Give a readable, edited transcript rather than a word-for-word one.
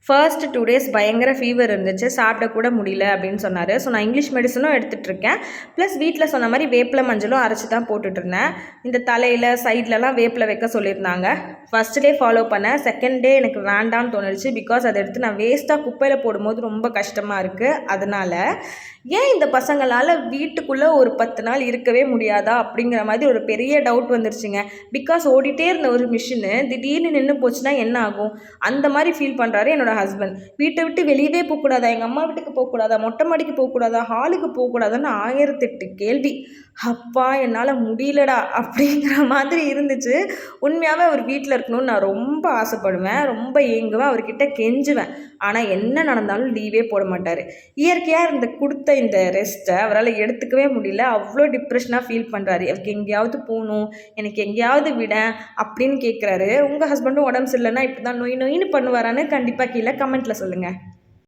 First 2 days பயங்கர fever இருந்துச்சு, சாப்பிடக்கூட முடியல அப்படின்னு சொன்னார். ஸோ நான் இங்கிலீஷ் மெடிசனும் எடுத்துகிட்ருக்கேன். ப்ளஸ் வீட்டில் சொன்ன மாதிரி வேப்பிலை மஞ்சளும் அரைச்சி தான் போட்டுட்ருந்தேன். இந்த தலையில் சைட்லலாம் வேப்பிலை வைக்க சொல்லியிருந்தாங்க. ஃபஸ்ட் டே ஃபாலோ பண்ணேன். செகண்ட் டே எனக்கு வேண்டான்னு தோணுச்சு. பிகாஸ் அதை எடுத்து நான் வேஸ்ட்டாக குப்பையில் போடும்போது ரொம்ப கஷ்டமாக இருக்குது. அதனால் ஏன் இந்த பசங்களால் வீட்டுக்குள்ளே ஒரு 10 நாள் இருக்கவே முடியாதா அப்படிங்கிற மாதிரி ஒரு பெரிய டவுட் வந்துருச்சுங்க. பிகாஸ் ஓடிட்டே இருந்த ஒரு மிஷினு திடீர்னு நின்று போச்சுன்னா என்ன ஆகும், அந்த மாதிரி ஃபீல் பண்ணுறாரு என்னோடய ஹஸ்பண்ட். வீட்டை விட்டு வெளியவே போகக்கூடாதா, எங்கள் அம்மா வீட்டுக்கு போகக்கூடாதா, மொட்டை மாடிக்கு போகக்கூடாதா, ஹாலுக்கு போகக்கூடாதான்னு 1008 கேள்வி. அப்பா என்னால் முடியலடா அப்படிங்கிற மாதிரி இருந்துச்சு. உண்மையாகவே அவர் வீட்டில் இருக்கணும்னு நான் ரொம்ப ஆசைப்படுவேன், ரொம்ப ஏங்குவேன், அவர்கிட்ட கெஞ்சுவேன். ஆனால் என்ன நடந்தாலும் லீவே போட மாட்டார். இயற்கையாக இருந்த கொடுத்த இந்த ரெஸ்ட்டை அவரால் எடுத்துக்கவே முடியல. அவ்வளோ டிப்ரெஷனாக ஃபீல் பண்ணுறாரு. அவருக்கு எங்கேயாவது போகணும், எனக்கு எங்கேயாவது விட அப்படின்னு கேட்குறாரு. உங்கள் ஹஸ்பண்டும் உடம்பு சரியில்லைன்னா இப்படி தான் நொய் நொயின்னு பண்ணுவாரான்னு கண்டிப்பாக கீழே கமெண்ட்டில் சொல்லுங்கள்.